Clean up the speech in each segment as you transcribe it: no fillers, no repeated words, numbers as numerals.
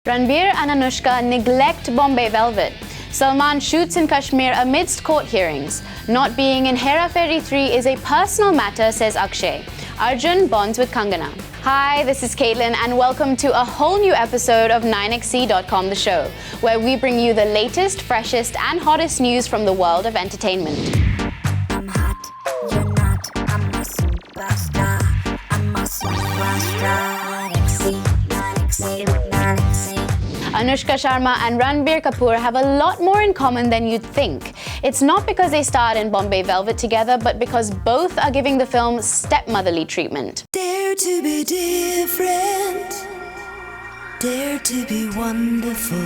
Ranbir and Anushka neglect Bombay Velvet. Salman shoots in Kashmir amidst court hearings. Not being in Hera Pheri 3 is a personal matter, says Akshay. Arjun bonds with Kangana. Hi, this is Caitlin and welcome to a whole new episode of 9xc.com The Show, where we bring you the latest, freshest and hottest news from the world of entertainment. I'm hot, you're not, I'm a superstar, I'm a superstar. 9xc, 9xc. Anushka Sharma and Ranbir Kapoor have a lot more in common than you'd think. It's not because they starred in Bombay Velvet together, but because both are giving the film stepmotherly treatment. Dare to be different, dare to be wonderful,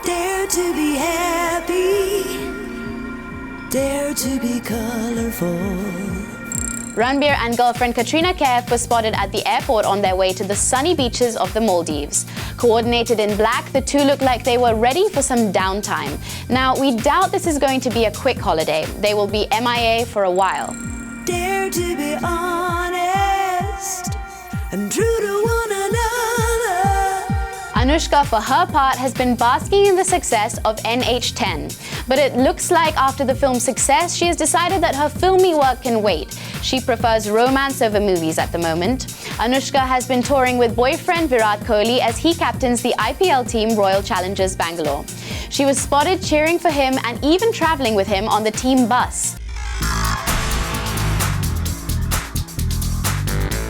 dare to be happy, dare to be colorful. Ranbir and girlfriend Katrina Kaif were spotted at the airport on their way to the sunny beaches of the Maldives. Coordinated in black, the two look like they were ready for some downtime. Now, we doubt this is going to be a quick holiday. They will be MIA for a while. Dare to be honest and true to one another. Anushka, for her part, has been basking in the success of NH10. But it looks like after the film's success, she has decided that her filmy work can wait. She prefers romance over movies at the moment. Anushka has been touring with boyfriend Virat Kohli as he captains the IPL team Royal Challengers Bangalore. She was spotted cheering for him and even traveling with him on the team bus.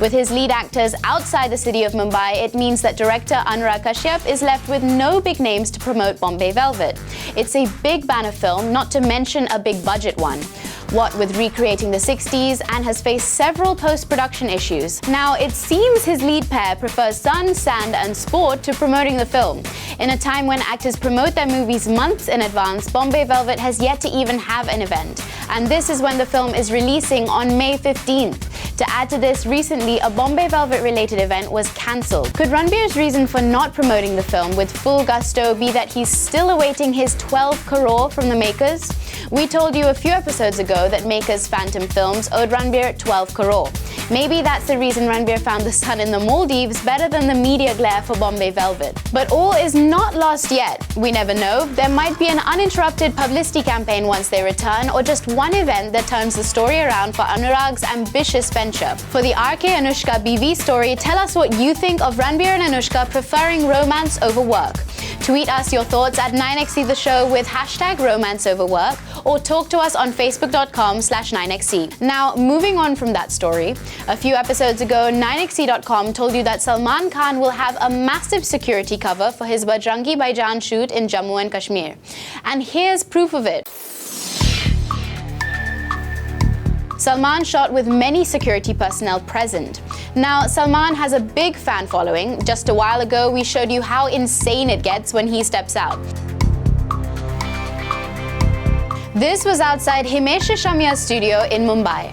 With his lead actors outside the city of Mumbai, it means that director Anurag Kashyap is left with no big names to promote Bombay Velvet. It's a big banner film, not to mention a big budget one. What with recreating the 60s, and has faced several post-production issues. Now, it seems his lead pair prefers sun, sand and sport to promoting the film. In a time when actors promote their movies months in advance, Bombay Velvet has yet to even have an event. And this is when the film is releasing on May 15th. To add to this, recently a Bombay Velvet-related event was cancelled. Could Ranbir's reason for not promoting the film with full gusto be that he's still awaiting his 12 crore from the makers? We told you a few episodes ago that makers Phantom Films owed Ranbir 12 crore. Maybe that's the reason Ranbir found the sun in the Maldives better than the media glare for Bombay Velvet. But all is not lost yet. We never know. There might be an uninterrupted publicity campaign once they return, or just one event that turns the story around for Anurag's ambitious venture. For the RK Anushka BV story, tell us what you think of Ranbir and Anushka preferring romance over work. Tweet us your thoughts at 9xc The Show with #romanceoverwork, or talk to us on facebook.com/9xc. Now, moving on from that story, a few episodes ago, 9xc.com told you that Salman Khan will have a massive security cover for his Bajrangi Bhaijaan shoot in Jammu and Kashmir. And here's proof of it. Salman shot with many security personnel present. Now, Salman has a big fan following. Just a while ago, we showed you how insane it gets when he steps out. This was outside Himesh Reshamiya's studio in Mumbai.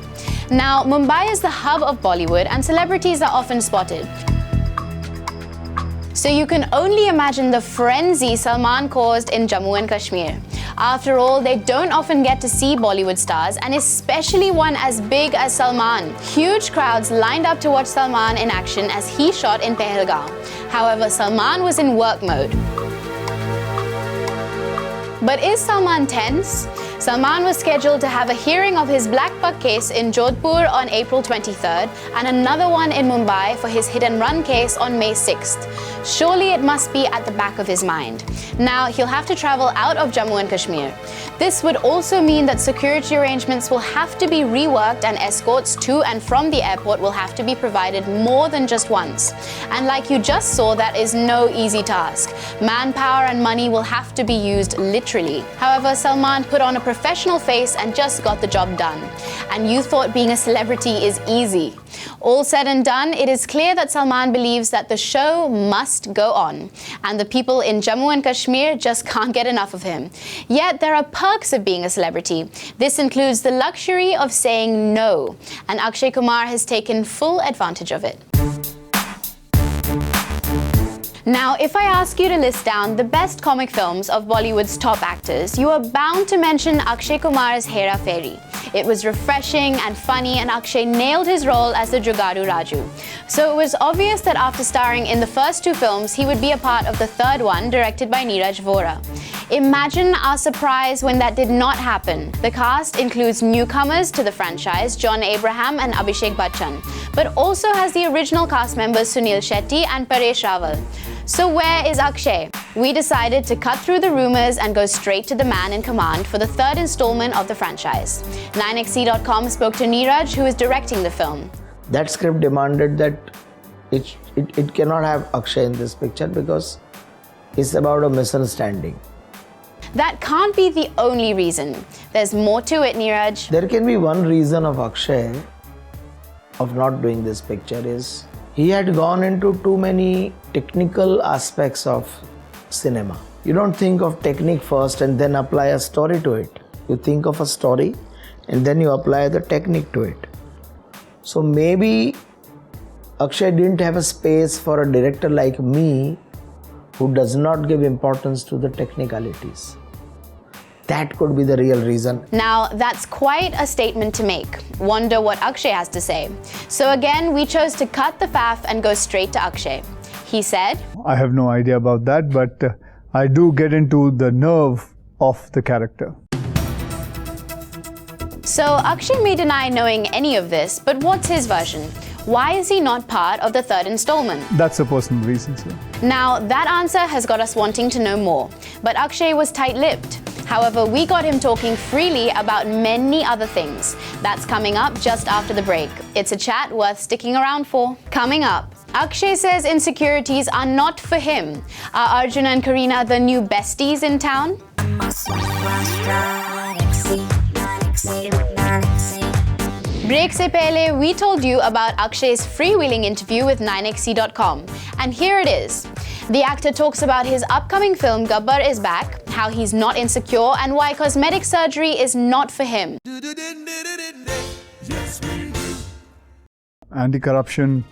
Now, Mumbai is the hub of Bollywood and celebrities are often spotted. So you can only imagine the frenzy Salman caused in Jammu and Kashmir. After all, they don't often get to see Bollywood stars, and especially one as big as Salman. Huge crowds lined up to watch Salman in action as he shot in Pahalgam. However, Salman was in work mode. But is Salman tense? Salman was scheduled to have a hearing of his black buck case in Jodhpur on April 23rd and another one in Mumbai for his hit and run case on May 6th. Surely it must be at the back of his mind. Now, he'll have to travel out of Jammu and Kashmir. This would also mean that security arrangements will have to be reworked and escorts to and from the airport will have to be provided more than just once. And like you just saw, that is no easy task. Manpower and money will have to be used literally. However, Salman put on a professional face and just got the job done. And you thought being a celebrity is easy. All said and done, it is clear that Salman believes that the show must go on, and the people in Jammu and Kashmir just can't get enough of him. Yet there are perks of being a celebrity. This includes the luxury of saying no, and Akshay Kumar has taken full advantage of it. Now, if I ask you to list down the best comic films of Bollywood's top actors, you are bound to mention Akshay Kumar's Hera Pheri. It was refreshing and funny, and Akshay nailed his role as the Jugadu Raju. So it was obvious that after starring in the first two films, he would be a part of the third one, directed by Neeraj Vora. Imagine our surprise when that did not happen. The cast includes newcomers to the franchise, John Abraham and Abhishek Bachchan, but also has the original cast members Sunil Shetty and Paresh Rawal. So where is Akshay? We decided to cut through the rumors and go straight to the man in command for the third installment of the franchise. 9XC.com spoke to Neeraj, who is directing the film. That script demanded that it cannot have Akshay in this picture because it's about a misunderstanding. That can't be the only reason. There's more to it, Neeraj. There can be one reason of Akshay of not doing this picture is he had gone into too many technical aspects of cinema. You don't think of technique first and then apply a story to it. You think of a story and then you apply the technique to it. So maybe Akshay didn't have a space for a director like me who does not give importance to the technicalities. That could be the real reason. Now, that's quite a statement to make. Wonder what Akshay has to say. So again, we chose to cut the faff and go straight to Akshay. He said, I have no idea about that, but I do get into the nerve of the character. So Akshay may deny knowing any of this, but what's his version? Why is he not part of the third installment? That's a personal reason, sir. Now, that answer has got us wanting to know more. But Akshay was tight-lipped. However, we got him talking freely about many other things. That's coming up just after the break. It's a chat worth sticking around for. Coming up, Akshay says insecurities are not for him. Are Arjun and Kareena the new besties in town? Break se pehle, we told you about Akshay's freewheeling interview with 9XC.com. And here it is. The actor talks about his upcoming film Gabbar is Back, how he's not insecure, and why cosmetic surgery is not for him. Anti-corruption,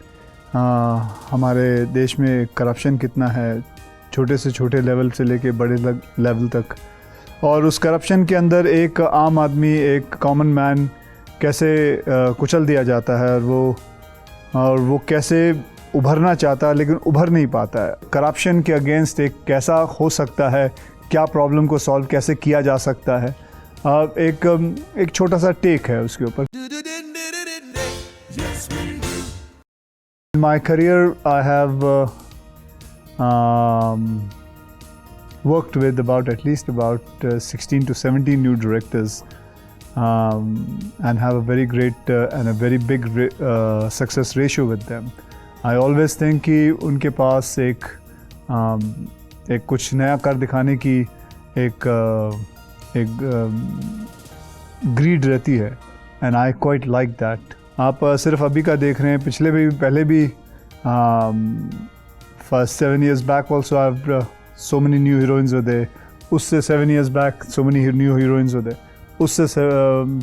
हमारे देश में corruption कितना है, छोटे से छोटे level से लेके बड़े लेवल तक, और उस करप्शन के अंदर एक आम आदमी, एक कॉमन मैन कैसे कुचल दिया जाता है, और वो कैसे उभरना चाहता है लेकिन उभर नहीं पाता है. करप्शन के अगेंस्ट एक कैसा हो सकता है, क्या प्रॉब्लम को सॉल्व कैसे किया जा सकता है, एक छोटा सा टेक है उसके ऊपर. In my career, I have worked with at least 16 to 17 new directors and have a very great and a very big success ratio with them. I always think कि उनके पास एक कुछ नया कर दिखाने की एक greed रहती है, and I quite like that. आप सिर्फ अभी का देख रहे हैं, पहले भी first 7 years back also I've so many new heroines were there. उससे 7 years back so many new heroines were there. उससे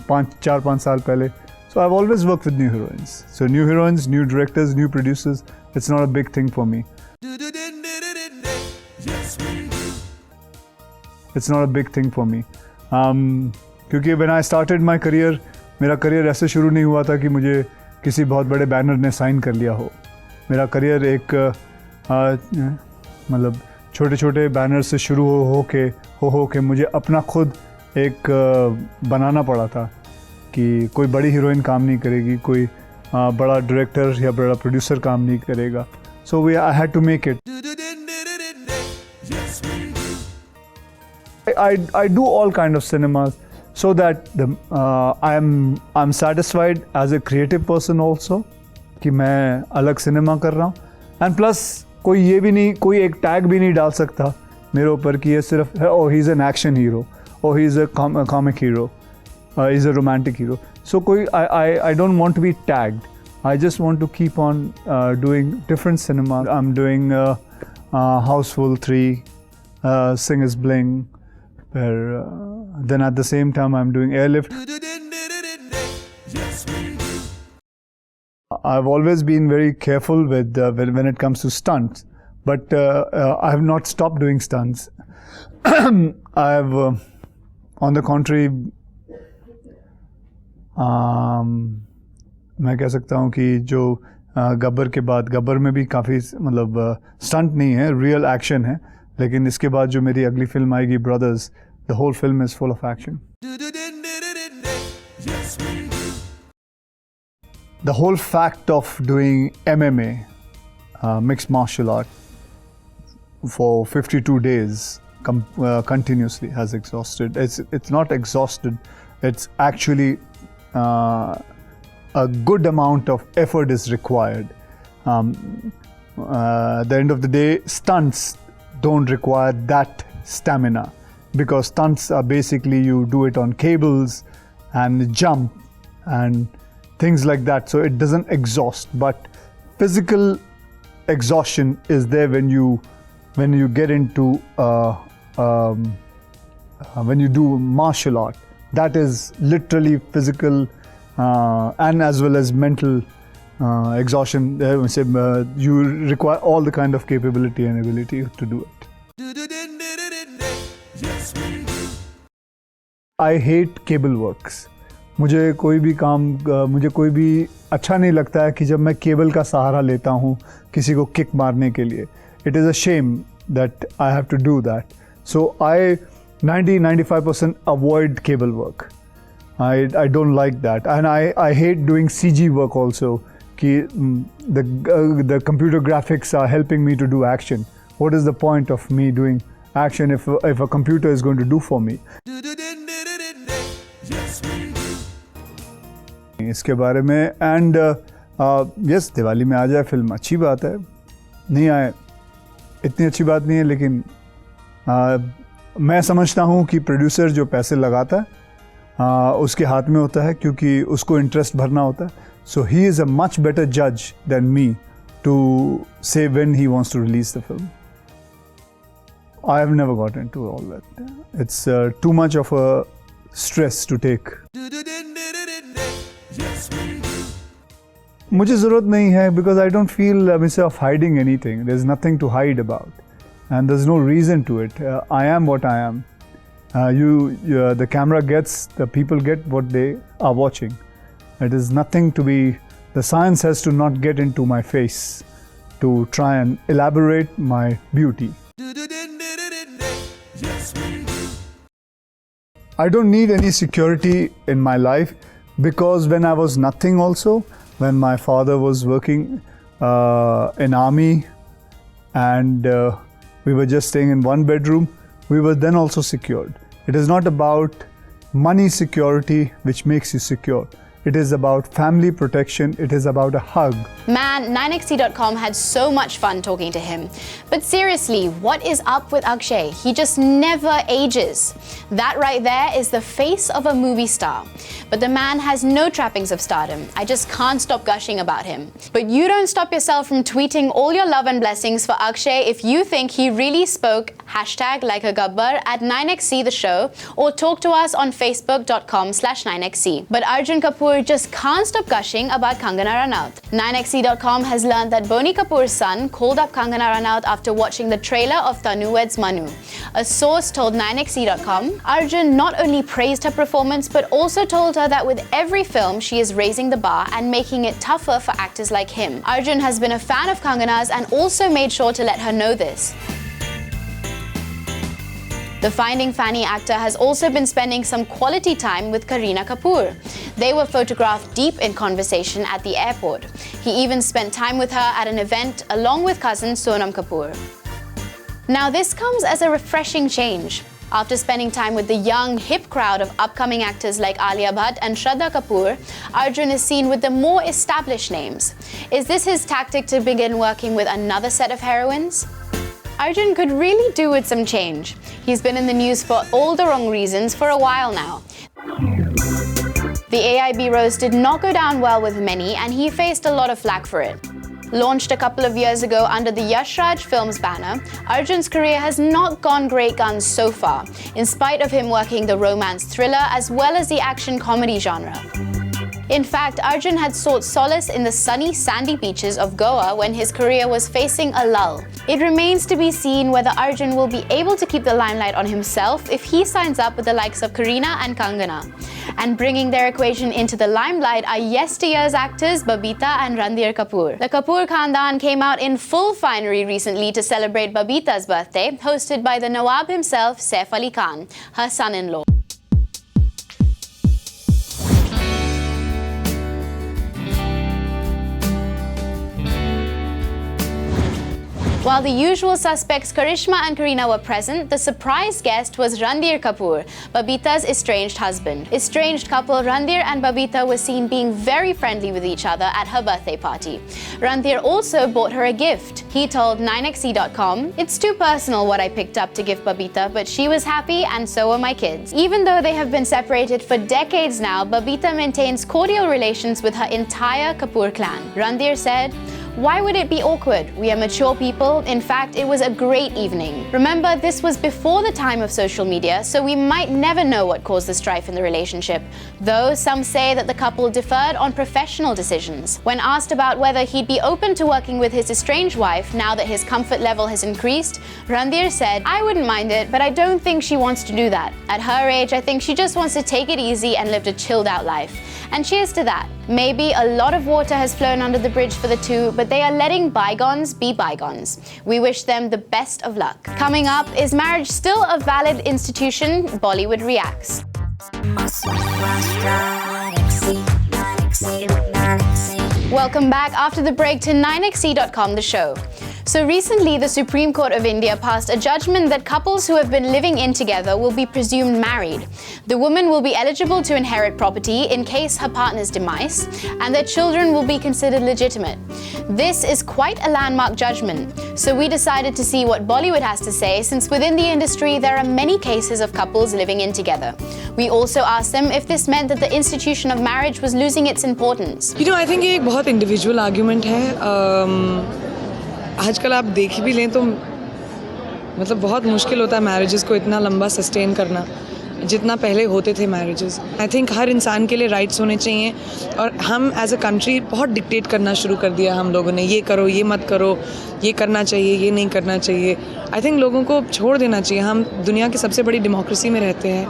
4-5 साल पहले. So I've always worked with new heroines. So new heroines, new directors, new producers, it's not a big thing for me. It's not a big thing for me. क्योंकि when I started my career, मेरा career ऐसे शुरू नहीं हुआ था कि मुझे किसी बहुत बड़े बैनर ने साइन कर लिया हो. मेरा करियर एक मतलब छोटे छोटे बैनर से शुरू हो के मुझे अपना खुद एक बनाना पड़ा था कि कोई बड़ी हीरोइन काम नहीं करेगी, कोई बड़ा डायरेक्टर या बड़ा प्रोड्यूसर काम नहीं करेगा. So I had to make it. I do all kind of cinemas so that I'm satisfied as a creative person also कि मैं अलग सिनेमा कर रहा हूँ. एंड प्लस कोई एक टैग भी नहीं डाल सकता मेरे ऊपर कि ये सिर्फ है ही इज़ एन एक्शन हीरो और he is a comic hero, is a romantic hero. So I don't want to be tagged. I just want to keep on doing different cinema. I'm doing Houseful 3, Singers Bling. Then at the same time I'm doing Airlift. I've always been very careful with when it comes to stunts, but I have not stopped doing stunts. I've on the contrary मैं कह सकता हूँ कि जो गब्बर के बाद, गब्बर में भी काफ़ी मतलब स्टंट नहीं है, रियल एक्शन है, लेकिन इसके बाद जो मेरी अगली फिल्म आएगी brothers, the whole film is full of action. The whole fact of doing MMA, mixed martial art, for 52 days continuously has exhausted. It's not exhausted. It's actually a good amount of effort is required. At the end of the day, stunts don't require that stamina, because stunts are basically you do it on cables and jump and things like that, so it doesn't exhaust. But physical exhaustion is there when you get into when you do martial art. That is literally physical and as well as mental exhaustion. You require all the kind of capability and ability to do it. I hate cable works. मुझे कोई भी अच्छा नहीं लगता है कि जब मैं केबल का सहारा लेता हूँ किसी को किक मारने के लिए. It is a shame that I have to do that. So I 90-95% avoid cable work. I don't like that, and I hate doing CG work also. कि the computer graphics are helping me to do action. What is the point of me doing action if a computer is going to do for me? इसके बारे में and yes, Diwali में आ जाए film, अच्छी बात है. नहीं आए इतनी अच्छी बात नहीं है, लेकिन मैं समझता हूँ कि प्रोड्यूसर जो पैसे लगाता है उसके हाथ में होता है, क्योंकि उसको इंटरेस्ट भरना होता है. So he is a much better जज than me to say when he wants to release the film. I have never got into all that. It's too much of a stress to take. मुझे ज़रूरत नहीं है, because I don't feel myself hiding anything. There's nothing to hide about, and there's no reason to it. I am what I am. The camera gets, the people get what they are watching. It is nothing to be. The science has to not get into my face to try and elaborate my beauty. I don't need any security in my life, because when I was nothing also, when my father was working in army and we were just staying in one bedroom, we were then also secured. It is not about money security which makes you secure. It is about family protection. It is about a hug. Man, 9XT.com had so much fun talking to him. But seriously, what is up with Akshay? He just never ages. That right there is the face of a movie star. But the man has no trappings of stardom. I just can't stop gushing about him. But you don't stop yourself from tweeting all your love and blessings for Akshay if you think he really spoke #LikeAGabbar at 9XC the show, or talk to us on facebook.com/9XC. But Arjun Kapoor just can't stop gushing about Kangana Ranaut. 9XC.com has learned that Boney Kapoor's son called up Kangana Ranaut after watching the trailer of Tanu Weds Manu. A source told 9XC.com, Arjun not only praised her performance but also told her that with every film she is raising the bar and making it tougher for actors like him. Arjun has been a fan of Kangana's and also made sure to let her know this. The Finding Fanny actor has also been spending some quality time with Kareena Kapoor. They were photographed deep in conversation at the airport. He even spent time with her at an event along with cousin Sonam Kapoor. Now this comes as a refreshing change. After spending time with the young, hip crowd of upcoming actors like Alia Bhatt and Shraddha Kapoor, Arjun is seen with the more established names. Is this his tactic to begin working with another set of heroines? Arjun could really do with some change. He's been in the news for all the wrong reasons for a while now. The AIB roast did not go down well with many, and he faced a lot of flack for it. Launched a couple of years ago under the Yash Raj Films banner, Arjun's career has not gone great guns so far, in spite of him working the romance thriller as well as the action comedy genre. In fact, Arjun had sought solace in the sunny, sandy beaches of Goa when his career was facing a lull. It remains to be seen whether Arjun will be able to keep the limelight on himself if he signs up with the likes of Kareena and Kangana. And bringing their equation into the limelight are yesteryear's actors Babita and Ranbir Kapoor. The Kapoor Khandan came out in full finery recently to celebrate Babita's birthday, hosted by the Nawab himself, Saif Ali Khan, her son-in-law. While the usual suspects Karishma and Kareena were present, the surprise guest was Ranbir Kapoor, Babita's estranged husband. Estranged couple Ranbir and Babita were seen being very friendly with each other at her birthday party. Ranbir also bought her a gift. He told 9xe.com, "It's too personal what I picked up to give Babita, but she was happy and so were my kids." Even though they have been separated for decades now, Babita maintains cordial relations with her entire Kapoor clan. Ranbir said, "Why would it be awkward? We are mature people. In fact, it was a great evening. Remember, this was before the time of social media, so we might never know what caused the strife in the relationship. Though some say that the couple differed on professional decisions." When asked about whether he'd be open to working with his estranged wife now that his comfort level has increased, Ranbir said, "I wouldn't mind it, but I don't think she wants to do that. At her age, I think she just wants to take it easy and live a chilled out life. And cheers to that. Maybe a lot of water has flown under the bridge for the two, but they are letting bygones be bygones. We wish them the best of luck." Coming up, is marriage still a valid institution? Bollywood reacts. Welcome back after the break to 9xe.com, the show. So recently, the Supreme Court of India passed a judgment that couples who have been living in together will be presumed married. The woman will be eligible to inherit property in case her partner's demise, and their children will be considered legitimate. This is quite a landmark judgment. So we decided to see what Bollywood has to say, since within the industry there are many cases of couples living in together. We also asked them if this meant that the institution of marriage was losing its importance. You know, I think ये एक बहुत individual argument है. आजकल आप देख भी लें तो मतलब बहुत मुश्किल होता है मैरिजेस को इतना लंबा सस्टेन करना जितना पहले होते थे मैरिजेस. आई थिंक हर इंसान के लिए राइट्स होने चाहिए, और हम एज अ कंट्री बहुत डिक्टेट करना शुरू कर दिया हम लोगों ने. ये करो, ये मत करो, ये करना चाहिए, ये नहीं करना चाहिए. आई थिंक लोगों को छोड़ देना चाहिए. हम दुनिया की सबसे बड़ी डेमोक्रेसी में रहते हैं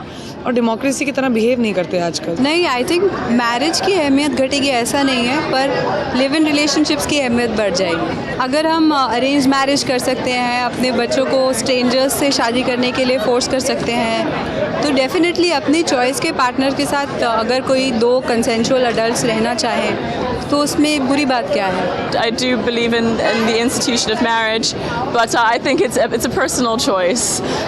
और डेमोक्रेसी की तरह बिहेव नहीं करते आजकल. नहीं, आई थिंक मैरिज की अहमियत घटेगी ऐसा नहीं है, पर लिव इन रिलेशनशिप्स की अहमियत बढ़ जाएगी. अगर हम अरेंज मैरिज कर सकते हैं, अपने बच्चों को स्ट्रेंजर्स से शादी करने के लिए फोर्स कर सकते हैं, तो डेफिनेटली अपनी चॉइस के पार्टनर के साथ अगर कोई दो कंसेंशुअल अडल्ट्स रहना चाहें तो उसमें बुरी बात क्या है. I do believe in the institution of marriage, but I think it's a personal choice.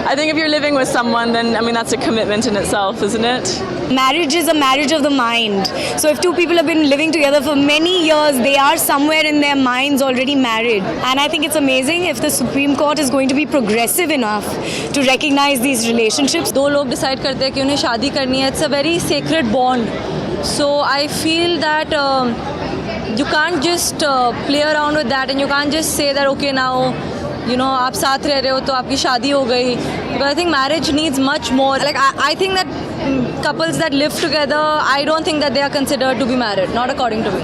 I think if you're living with someone, then I mean that's a commitment in itself, isn't it? Marriage is a marriage of the mind. So if two people have been living together for many years, they are somewhere in their minds already married. And I think it's amazing if the Supreme Court is going to be progressive enough to recognize these relationships. दो लोग decide करते हैं कि उन्हें शादी करनी है. It's a very sacred bond. So I feel that you can't just play around with that, and you can't just say that okay now, you know, आप साथ रह रहे हो तो आपकी शादी हो गई. But I think marriage needs much more. Like I think that couples that live together, I don't think that they are considered to be married, not according to me.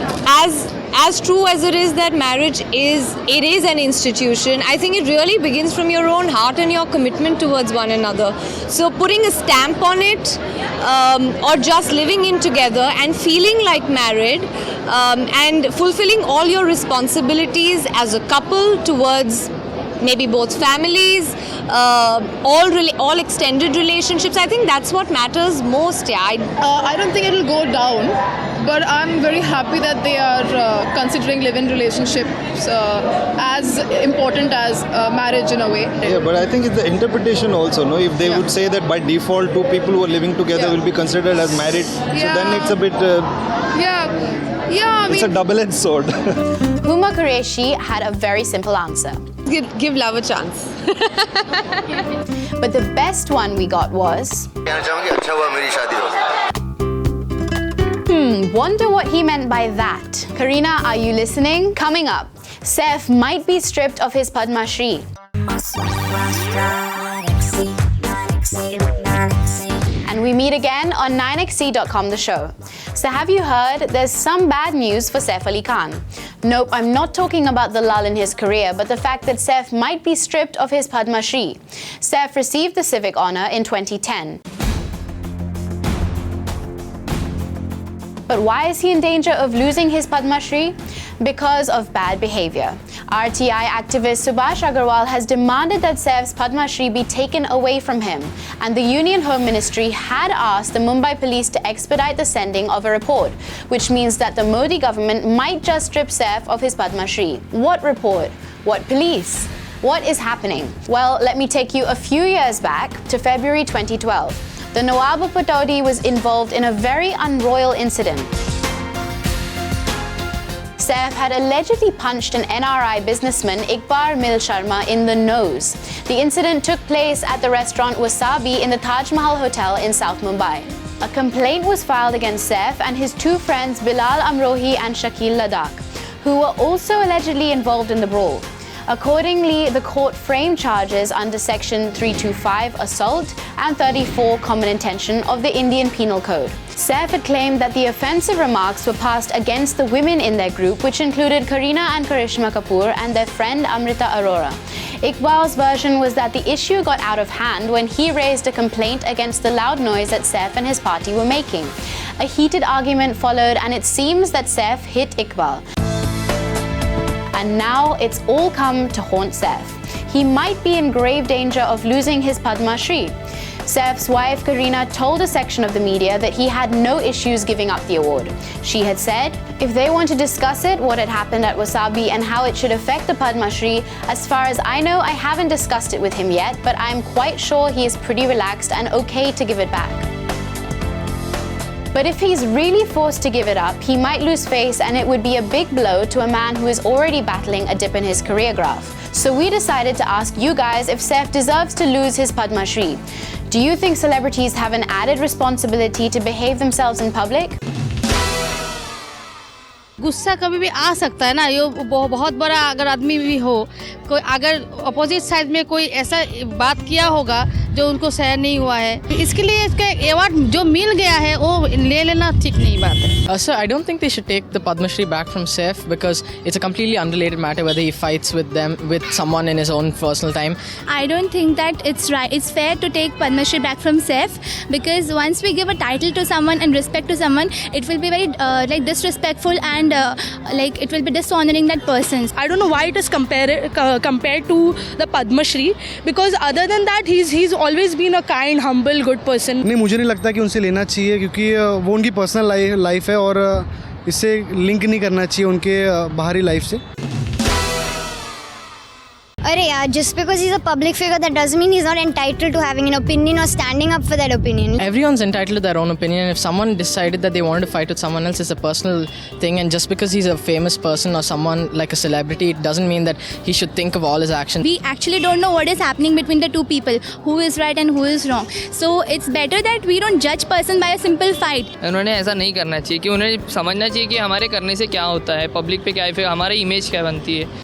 As true as it is that marriage is an institution, I think it really begins from your own heart and your commitment towards one another. So putting a stamp on it, or just living in together and feeling like married, and fulfilling all your responsibilities as a couple towards maybe both families, all extended relationships, I think that's what matters most. I don't think it'll go down, but I'm very happy that they are considering live-in relationships as important as marriage in a way. Yeah, but I think it's the interpretation also, no? If they would say that by default two people who are living together will be considered as married, so then it's a bit... I mean, it's a double-edged sword. Huma Qureshi had a very simple answer. Give love a chance. But the best one we got was... Wonder what he meant by that. Kareena, are you listening? Coming up, Saif might be stripped of his Padma Shri. And we meet again on 9xc.com the show. So have you heard there's some bad news for Saif Ali Khan? Nope, I'm not talking about the lull in his career, but the fact that Saif might be stripped of his Padma Shri. Saif received the civic honor in 2010. But why is he in danger of losing his Padma Shri? Because of bad behavior. RTI activist Subhash Agarwal has demanded that Saif's Padma Shri be taken away from him, and the Union Home Ministry had asked the Mumbai police to expedite the sending of a report, which means that the Modi government might just strip Saif of his Padma Shri. What report? What police? What is happening? Well, let me take you a few years back to February 2012. The Nawab of Pataudi was involved in a very unroyal incident. Saif had allegedly punched an NRI businessman, Iqbal Mil Sharma, in the nose. The incident took place at the restaurant Wasabi in the Taj Mahal Hotel in South Mumbai. A complaint was filed against Saif and his two friends Bilal Amrohi and Shakil Ladakh, who were also allegedly involved in the brawl. Accordingly, the court framed charges under Section 325 assault and 34 common intention of the Indian Penal Code. Saif had claimed that the offensive remarks were passed against the women in their group, which included Kareena and Karishma Kapoor and their friend Amrita Arora. Iqbal's version was that the issue got out of hand when he raised a complaint against the loud noise that Saif and his party were making. A heated argument followed, and it seems that Saif hit Iqbal. And now it's all come to haunt Saif. He might be in grave danger of losing his Padma Shri. Saif's wife Kareena told a section of the media that he had no issues giving up the award. She had said, if they want to discuss it, what had happened at Wasabi and how it should affect the Padma Shri, as far as I know, I haven't discussed it with him yet, but I'm quite sure he is pretty relaxed and okay to give it back. But if he's really forced to give it up, he might lose face, and it would be a big blow to a man who is already battling a dip in his career graph. So we decided to ask you guys if Saif deserves to lose his Padma Shri. Do you think celebrities have an added responsibility to behave themselves in public? गुस्सा कभी भी आ सकता है ना, ये बहुत बड़ा अगर आदमी भी हो, कोई अगर अपोजिट साइड में कोई ऐसा बात किया होगा जो उनको सहन नहीं हुआ है, इसके लिए इसका अवार्ड जो मिल गया है वो ले लेना ठीक नहीं बात है. Sir, I don't think they should take the Padma Shri back from Saif because it's a completely unrelated matter whether he fights with someone in his own personal time. I don't think that it's right. It's fair to take Padma Shri back from Saif because once we give a title to someone and respect to someone, it will be very disrespectful and it will be dishonoring that person. I don't know why it is compared to the Padma Shri because other than that he's always been a kind, humble, good person. नहीं, मुझे नहीं लगता कि उनसे लेना चाहिए क्योंकि वो उनकी पर्सनल लाइफ है और इससे लिंक नहीं करना चाहिए उनके बाहरी लाइफ से. अरे यार, just because he's a public figure that doesn't mean he's not entitled to having an opinion or standing up for that opinion. Everyone's entitled to their own opinion. If someone decided that they wanted to fight with someone else, it's a personal thing, and just because he's a famous person or someone like a celebrity, it doesn't mean that he should think of all his actions. We actually don't know what is happening between the two people, who is right and who is wrong. So it's better that we don't judge person by a simple fight. उन्होंने ऐसा नहीं करना चाहिए कि उन्हें समझना चाहिए कि हमारे करने से क्या होता है, पब्लिक पे क्या इफेक्ट, हमारी इमेज क्या बनती है.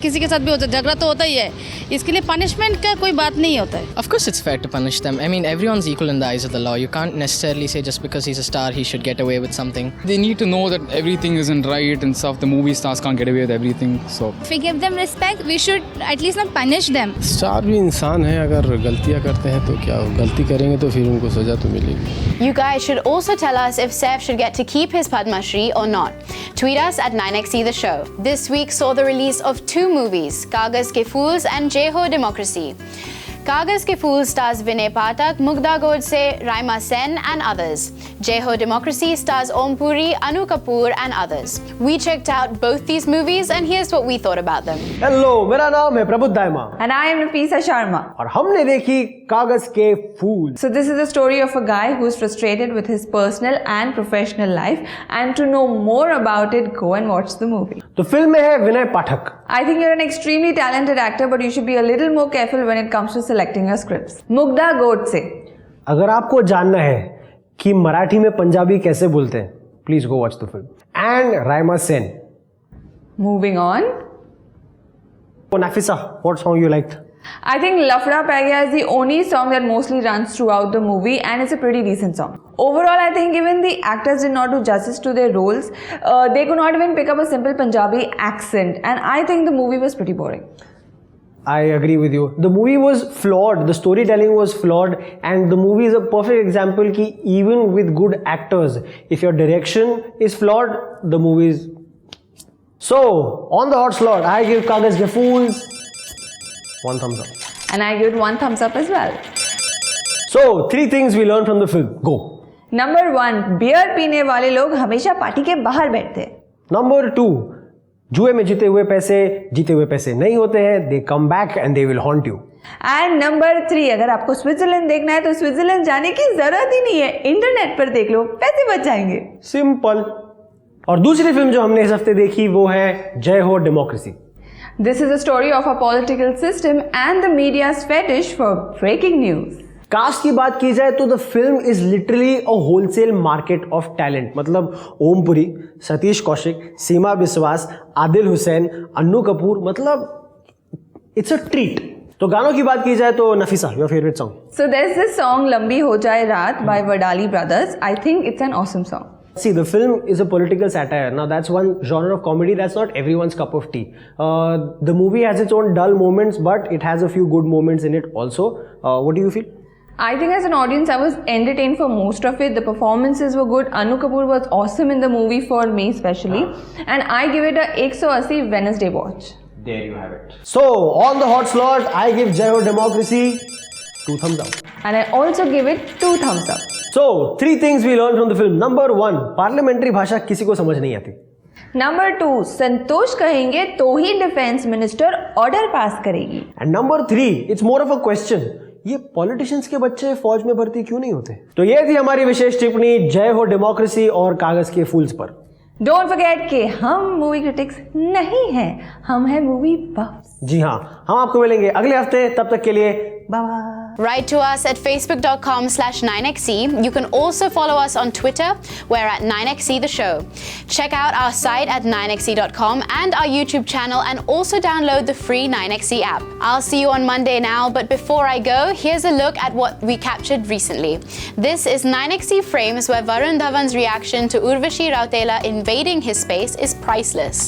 किसी के साथ भी होता है, झगड़ा तो होता ही है, इसके लिए पनिशमेंट का कोई बात नहीं होता है. Of course it's fair to punish them. I mean, everyone's equal in the eyes of the law. You can't necessarily say just because he's a star he should get away with something. They need to know that everything isn't right and stuff. The movie stars can't get away with everything. So if we give them respect, we should at least not punish them. Star भी इंसान है, अगर गलतियां करते हैं तो क्या गलती करेंगे तो फिर उनको सजा तो मिलेगी. You guys should also tell us if Saif should get to keep his Padma Shri or not. Tweet us at 9XE The Show. This week saw the release of two movies, Kagaz Ke Fools and Jai Ho Democracy. Kagaz Ke Fools stars Vinay Pathak, Mugdha Godse, Raima Sen and others. Jai Ho Democracy stars Om Puri, Anu Kapoor and others. We checked out both these movies and here's what we thought about them. Hello, मेरा नाम है प्रबुद्ध दाइमा. And I am Nafisa Sharma. और हमने देखी कागज के फूल. So this is the story of a guy who's frustrated with his personal and professional life, and to know more about it, go and watch the movie. तो film में है विनय पाठक. I think you're an extremely talented actor, but you should be a little more careful when it comes to selecting your scripts. Mugdha Godse. अगर आपको जानना है कि मराठी में पंजाबी कैसे बोलते हैं, please go watch the film. And Raima Sen. Moving on. Oh, Nafisa, what song you liked? I think Lafda Pagya is the only song that mostly runs throughout the movie, and it's a pretty decent song. Overall, I think even the actors did not do justice to their roles. They could not even pick up a simple Punjabi accent, and I think the movie was pretty boring. I agree with you. The movie was flawed. The storytelling was flawed, and the movie is a perfect example ki even with good actors, if your direction is flawed, the movie is. So, on the hot slot, I give Kagaz Ke Fools 1 thumbs up. And I give it 1 thumbs up as well. So, 3 things we learned from the film. Go. Number 1, beer पीने वाले लोग हमेशा party के बाहर बैठते हैं. Number 2, जुए में जीते हुए पैसे नहीं होते हैं. They come back and they will haunt you. And number 3, अगर आपको स्विट्जरलैंड देखना है तो स्विट्जरलैंड जाने की जरूरत ही नहीं है, इंटरनेट पर देख लो, पैसे बच जाएंगे. सिंपल. और दूसरी फिल्म जो हमने इस हफ्ते देखी वो है जय हो democracy. This is a story of a political system and the media's fetish for breaking news. Cast की बात की जाए तो the film is literally a wholesale market of talent. मतलब ओमपुरी, सतीश कौशिक, सीमा बिस्वास, आदिल हुसैन, अन्नू कपूर, मतलब इट्स अ ट्रीट. तो गानों की बात की जाए तो Nafisa, your favourite song. So there's this song लंबी हो जाए रात by Vadali Brothers. I think it's an awesome song. See, the film is a political satire. Now, that's one genre of comedy that's not everyone's cup of tea. The movie has its own dull moments, but it has a few good moments in it also. What do you feel? I think as an audience, I was entertained for most of it. The performances were good. Anu Kapoor was awesome in the movie for me especially. And I give it a 180 Wednesday watch. There you have it. So, on the hot slot, I give Jai Ho Democracy 2 thumbs up. And I also give it 2 thumbs up. So, 3 things we learned from the film. Number 1, parliamentary भाषा किसी को समझ नहीं आती. Number 2, संतोष कहेंगे तो ही defence minister order pass करेगी. And number 3, it's more of a question. ये पॉलिटिशियंस के बच्चे फौज में भर्ती क्यों नहीं होते? तो ये थी हमारी विशेष टिप्पणी जय हो डेमोक्रेसी और कागज के फूल्स पर. Don't forget कि हम मूवी क्रिटिक्स नहीं हैं, हम हैं मूवी बफ्स. जी हाँ, हम आपको मिलेंगे अगले हफ्ते. तब तक के लिए bye bye. Write to us at facebook.com/9xe. You can also follow us on Twitter. We're at 9xe the show. Check out our site at 9xe.com and our YouTube channel, and also download the free 9xe app. I'll see you on Monday now, but before I go, here's a look at what we captured recently. This is 9xe Frames, where Varun Dhawan's reaction to Urvashi Rautela invading his space is priceless.